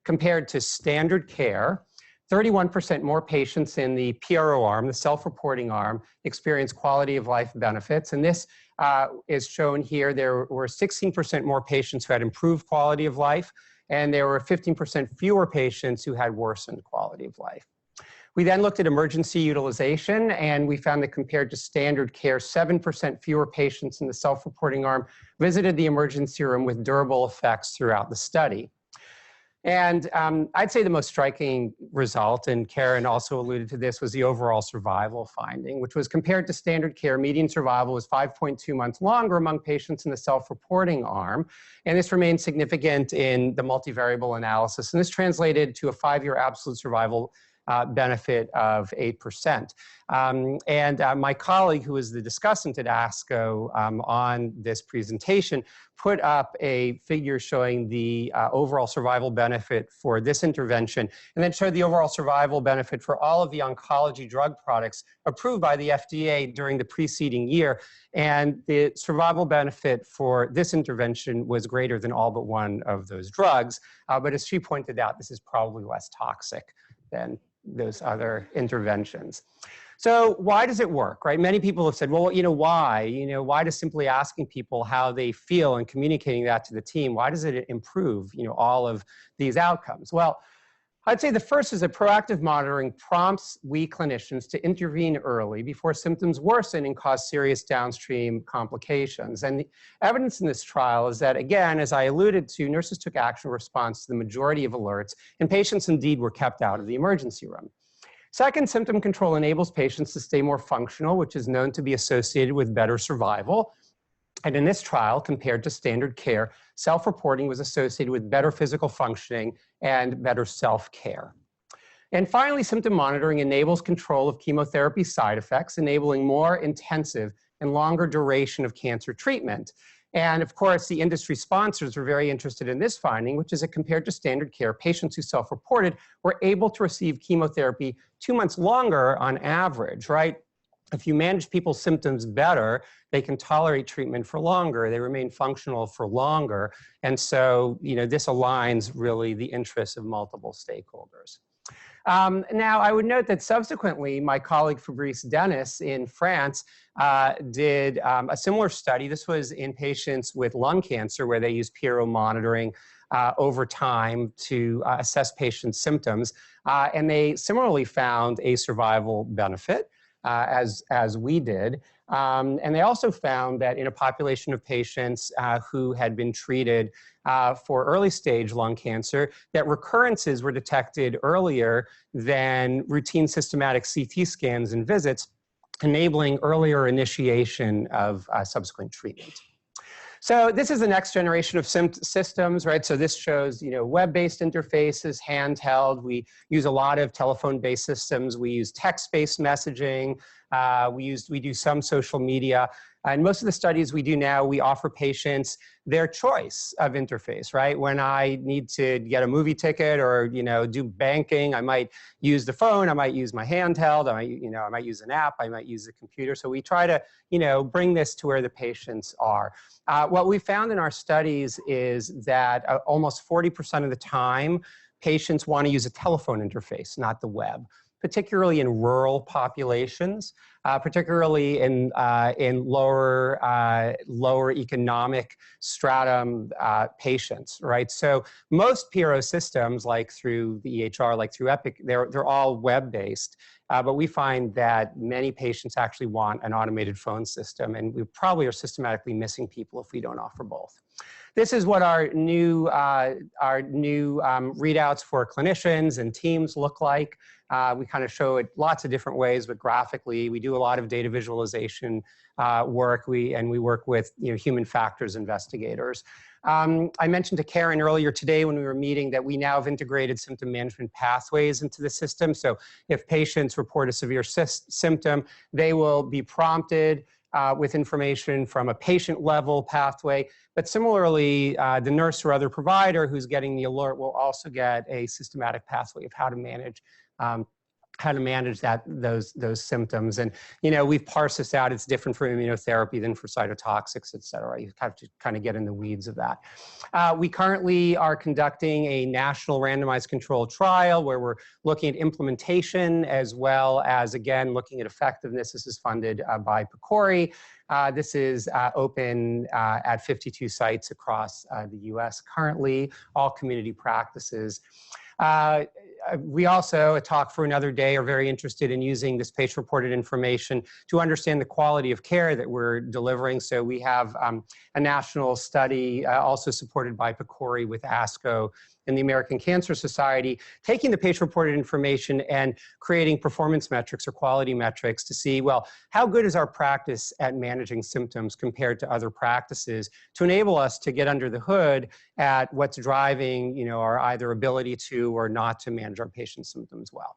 compared to standard care, 31% more patients in the PRO arm, the self-reporting arm, experienced quality of life benefits. And this is shown here. There were 16% more patients who had improved quality of life, and there were 15% fewer patients who had worsened quality of life. We then looked at emergency utilization, and we found that compared to standard care, 7% fewer patients in the self-reporting arm visited the emergency room with durable effects throughout the study. And I'd say the most striking result, and Karen also alluded to this, was the overall survival finding, which was compared to standard care, median survival was 5.2 months longer among patients in the self-reporting arm. And this remained significant in the multivariable analysis. And this translated to a 5-year absolute survival benefit of 8%. My colleague, who was the discussant at ASCO on this presentation, put up a figure showing the overall survival benefit for this intervention, and then showed the overall survival benefit for all of the oncology drug products approved by the FDA during the preceding year. And the survival benefit for this intervention was greater than all but one of those drugs. But as she pointed out, this is probably less toxic than those other interventions. So why does it work, right? Many people have said, well, why? Why does simply asking people how they feel and communicating that to the team, why does it improve, all of these outcomes? Well, I'd say the first is that proactive monitoring prompts we clinicians to intervene early before symptoms worsen and cause serious downstream complications. And the evidence in this trial is that, again, as I alluded to, nurses took action in response to the majority of alerts, and patients indeed were kept out of the emergency room. Second, symptom control enables patients to stay more functional, which is known to be associated with better survival. And in this trial, compared to standard care, self-reporting was associated with better physical functioning and better self-care. And finally, symptom monitoring enables control of chemotherapy side effects, enabling more intensive and longer duration of cancer treatment. And of course, the industry sponsors were very interested in this finding, which is that compared to standard care, patients who self-reported were able to receive chemotherapy 2 months longer on average, right? If you manage people's symptoms better, they can tolerate treatment for longer, they remain functional for longer. And so, this aligns really the interests of multiple stakeholders. Now, I would note that subsequently, my colleague Fabrice Dennis in France did a similar study. This was in patients with lung cancer, where they used PRO monitoring over time to assess patients' symptoms. And they similarly found a survival benefit, as we did. And they also found that in a population of patients who had been treated for early stage lung cancer, that recurrences were detected earlier than routine systematic CT scans and visits, enabling earlier initiation of subsequent treatment. So this is the next generation of systems, right? So this shows, web-based interfaces, handheld. We use a lot of telephone-based systems. We use text-based messaging. We do some social media. And most of the studies we do now, we offer patients their choice of interface, right? When I need to get a movie ticket or, do banking, I might use the phone, I might use my handheld, I might use an app, I might use a computer. So we try to, bring this to where the patients are. What we found in our studies is that almost 40% of the time, patients want to use a telephone interface, not the web, particularly in rural populations, particularly in lower economic stratum patients, right? So most PRO systems, like through the EHR, like through Epic, they're all web-based. But we find that many patients actually want an automated phone system, and we probably are systematically missing people if we don't offer both. This is what our new readouts for clinicians and teams look like. We kind of show it lots of different ways, but graphically. We do a lot of data visualization work. We work with human factors investigators. I mentioned to Karen earlier today when we were meeting that we now have integrated symptom management pathways into the system. So if patients report a severe symptom, they will be prompted with information from a patient level pathway. But similarly, the nurse or other provider who's getting the alert will also get a systematic pathway of how to manage those symptoms. And, you know, we've parsed this out. It's different for immunotherapy than for cytotoxics, et cetera. You have to kind of get in the weeds of that. We currently are conducting a national randomized controlled trial where we're looking at implementation as well as, again, looking at effectiveness. This is funded by PCORI. This is open at 52 sites across the US currently, all community practices. We also, a talk for another day, are very interested in using this patient-reported information to understand the quality of care that we're delivering. So we have a national study also supported by PCORI with ASCO and the American Cancer Society, taking the patient-reported information and creating performance metrics or quality metrics to see, well, how good is our practice at managing symptoms compared to other practices to enable us to get under the hood at what's driving, you know, our either ability to or not to manage our patients' symptoms well.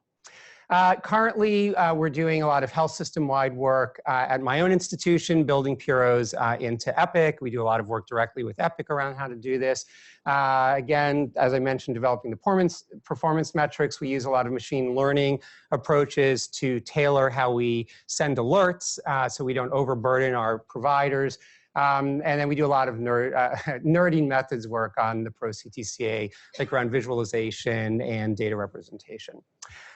Currently, we're doing a lot of health system-wide work at my own institution, building bureaus into Epic. We do a lot of work directly with Epic around how to do this. Again, as I mentioned, developing the performance metrics. We use a lot of machine learning approaches to tailor how we send alerts so we don't overburden our providers. And then we do a lot of nerding methods work on the pro CTCAE, like around visualization and data representation.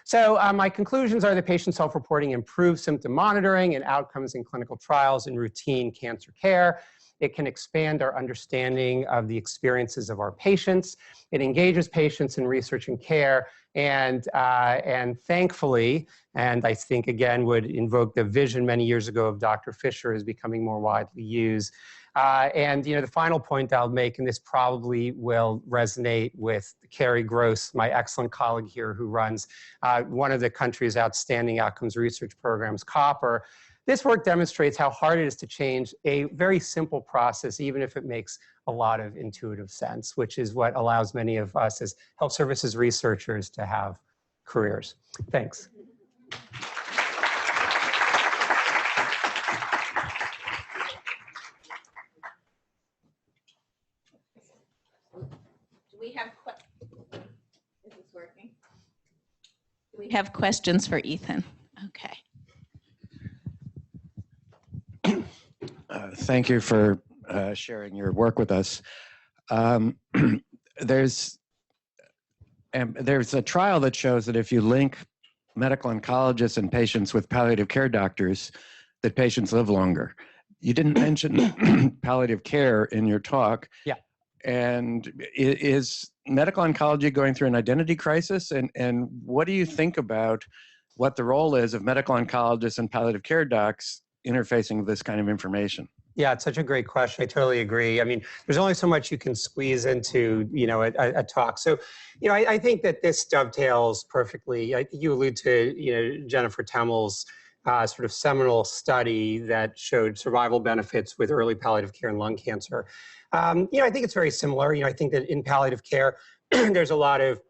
So my conclusions are that patient self-reporting improves symptom monitoring and outcomes in clinical trials and routine cancer care. It can expand our understanding of the experiences of our patients. It engages patients in research and care. And thankfully, and I think again would invoke the vision many years ago of Dr. Fischer, is becoming more widely used. And, you know, the final point I'll make, and this probably will resonate with Carrie Gross, my excellent colleague here who runs one of the country's outstanding outcomes research programs, COPPER. This work demonstrates how hard it is to change a very simple process, even if it makes a lot of intuitive sense, which is what allows many of us as health services researchers to have careers. Thanks. We have questions for Ethan. Okay. Thank you for sharing your work with us. There's a trial that shows that if you link medical oncologists and patients with palliative care doctors, that patients live longer. You didn't mention palliative care in your talk. Yeah. And is medical oncology going through an identity crisis? And what do you think about what the role is of medical oncologists and palliative care docs interfacing with this kind of information? Yeah, it's such a great question. I totally agree. I mean, there's only so much you can squeeze into, you know, a talk. So, you know, I think that this dovetails perfectly. I think you allude to, you know, Jennifer Temmel's sort of seminal study that showed survival benefits with early palliative care and lung cancer. You know, I think it's very similar. You know, I think that in palliative care, there's a lot of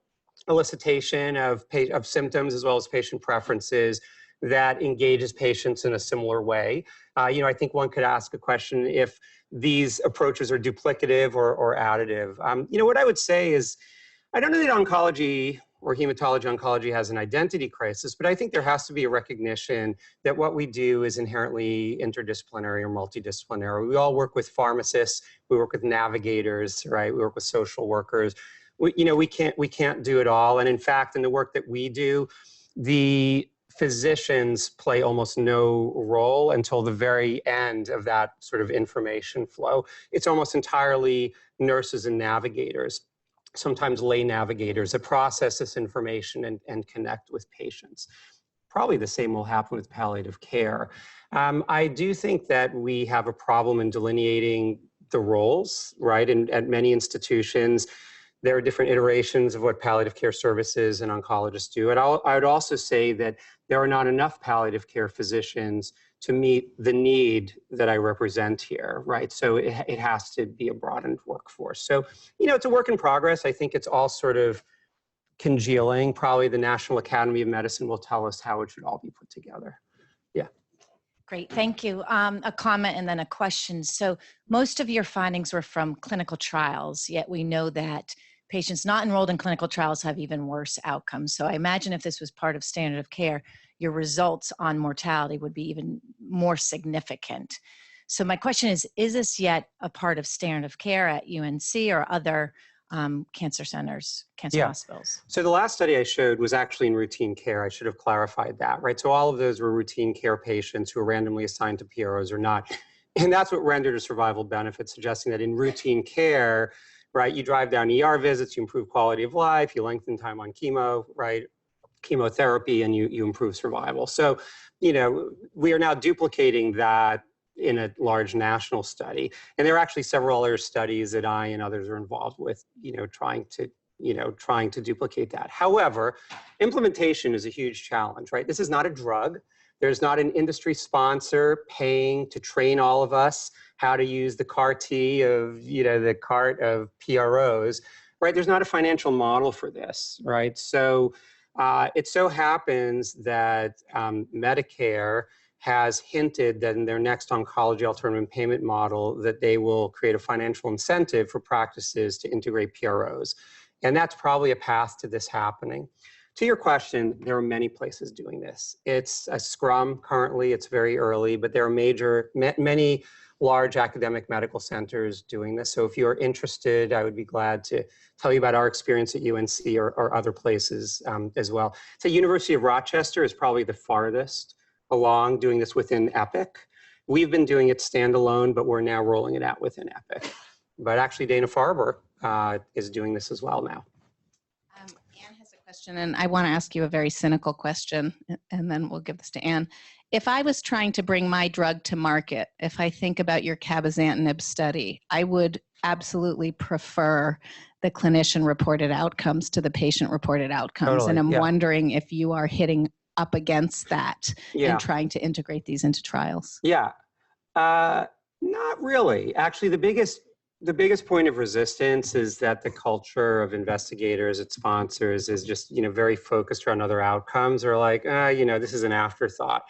elicitation of symptoms as well as patient preferences that engages patients in a similar way. You know, I think one could ask a question if these approaches are duplicative or additive. You know, what I would say is, I don't know that oncology or hematology oncology has an identity crisis, but I think there has to be a recognition that what we do is inherently interdisciplinary or multidisciplinary. We all work with pharmacists, we work with navigators, right? We work with social workers. You know, we can't do it all. And in fact, in the work that we do, the physicians play almost no role until the very end of that sort of information flow. It's almost entirely nurses and navigators, sometimes lay navigators, that process this information and connect with patients. Probably the same will happen with palliative care. I do think that we have a problem in delineating the roles, right? And at many institutions, there are different iterations of what palliative care services and oncologists do. And I would also say that there are not enough palliative care physicians to meet the need that I represent here, right? So it has to be a broadened workforce. So, you know, it's a work in progress. I think it's all sort of congealing. Probably the National Academy of Medicine will tell us how it should all be put together. Yeah. Great, thank you. A comment and then a question. So most of your findings were from clinical trials, yet we know that patients not enrolled in clinical trials have even worse outcomes. So I imagine if this was part of standard of care, your results on mortality would be even more significant. So my question is this yet a part of standard of care at UNC or other cancer centers, cancer hospitals? So the last study I showed was actually in routine care. I should have clarified that, right? So all of those were routine care patients who were randomly assigned to PROs or not. And that's what rendered a survival benefit, suggesting that in routine care, right, you drive down ER visits, you improve quality of life, you lengthen time on chemo, right, chemotherapy, and you improve survival. So, you know, we are now duplicating that in a large national study. And there are actually several other studies that I and others are involved with, trying to duplicate that. However, implementation is a huge challenge, right? This is not a drug. There's not an industry sponsor paying to train all of us how to use the CAR-T of, the cart of PROs, right? There's not a financial model for this, right? So it so happens that Medicare has hinted that in their next oncology alternative payment model that they will create a financial incentive for practices to integrate PROs. And that's probably a path to this happening. To your question, there are many places doing this. It's a scrum currently, it's very early, but there are many large academic medical centers doing this. So if you're interested, I would be glad to tell you about our experience at UNC or other places as well. So University of Rochester is probably the farthest along doing this within Epic. We've been doing it standalone, but we're now rolling it out within Epic. But actually Dana-Farber is doing this as well now. Anne has a question, and I want to ask you a very cynical question, and then we'll give this to Anne. If I was trying to bring my drug to market, if I think about your cabozantinib study, I would absolutely prefer the clinician-reported outcomes to the patient-reported outcomes. Totally, and I'm wondering if you are hitting up against that and trying to integrate these into trials. Yeah, not really. Actually, the biggest point of resistance is that the culture of investigators and sponsors is just, very focused around other outcomes, or like, this is an afterthought.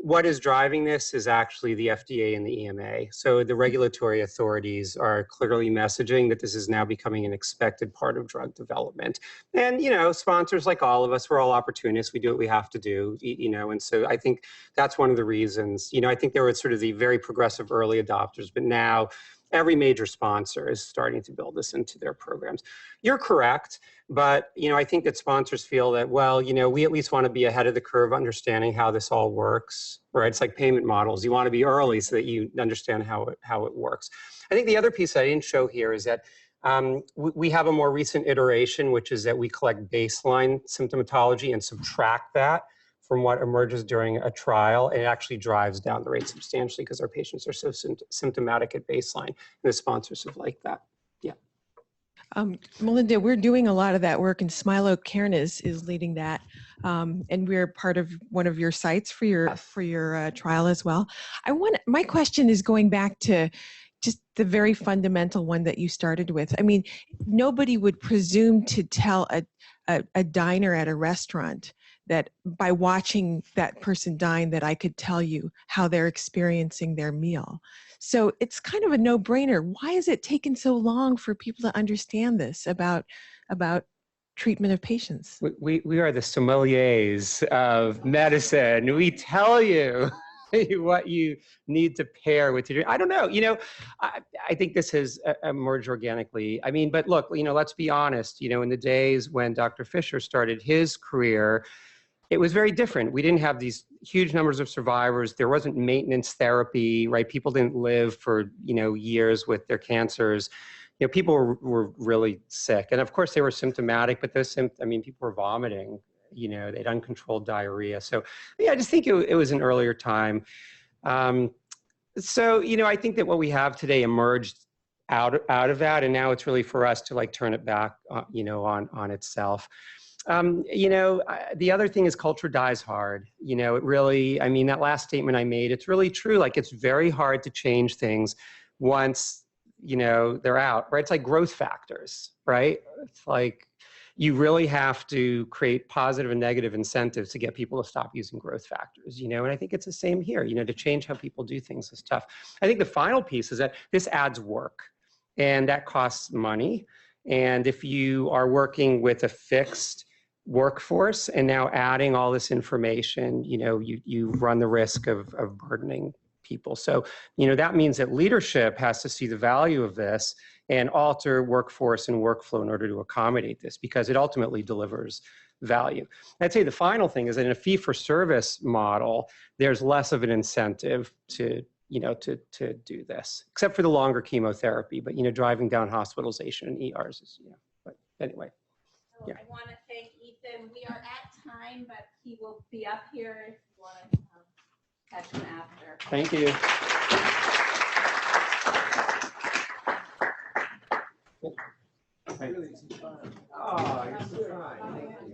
What is driving this is actually the FDA and the EMA. So the regulatory authorities are clearly messaging that this is now becoming an expected part of drug development. And, sponsors like all of us, we're all opportunists. We do what we have to do, and so I think that's one of the reasons. I think there were sort of the very progressive early adopters, but now every major sponsor is starting to build this into their programs. You're correct, but I think that sponsors feel that, well, we at least want to be ahead of the curve, understanding how this all works, right? It's like payment models. You want to be early so that you understand how it works. I think the other piece I didn't show here is that we have a more recent iteration, which is that we collect baseline symptomatology and subtract that from what emerges during a trial, and it actually drives down the rate substantially because our patients are so symptomatic at baseline. And the sponsors have liked that. Yeah. Melinda, we're doing a lot of that work, and Smilo Cairn is leading that, and we're part of one of your sites for your trial as well. My question is going back to just the very fundamental one that you started with. I mean, nobody would presume to tell a diner at a restaurant that by watching that person dine that I could tell you how they're experiencing their meal. So it's kind of a no-brainer. Why has it taken so long for people to understand this about treatment of patients? We are the sommeliers of medicine. We tell you what you need to pair with your, I don't know, I think this has emerged organically. I mean, but look, let's be honest, in the days when Dr. Fischer started his career, it was very different. We didn't have these huge numbers of survivors. There wasn't maintenance therapy, right? People didn't live for, years with their cancers. People were really sick. And of course they were symptomatic, but people were vomiting, they had uncontrolled diarrhea. So yeah, I just think it was an earlier time. So, I think that what we have today emerged out of that. And now it's really for us to turn it back, on itself. The other thing is culture dies hard. It really, that last statement I made, it's really true. It's very hard to change things once, they're out, right? It's like growth factors, right? It's like, you really have to create positive and negative incentives to get people to stop using growth factors, and I think it's the same here, to change how people do things is tough. I think the final piece is that this adds work, and that costs money. And if you are working with a fixed workforce and now adding all this information, you run the risk of burdening people. So, that means that leadership has to see the value of this and alter workforce and workflow in order to accommodate this, because it ultimately delivers value. I'd say the final thing is that in a fee-for-service model, there's less of an incentive to do this, except for the longer chemotherapy, but, driving down hospitalization and ERs is, but anyway. So Yeah. I want to thank Ethan. We are at time, but he will be up here if you want to catch him after. Thank you. Oh, you're so kind. Thank you.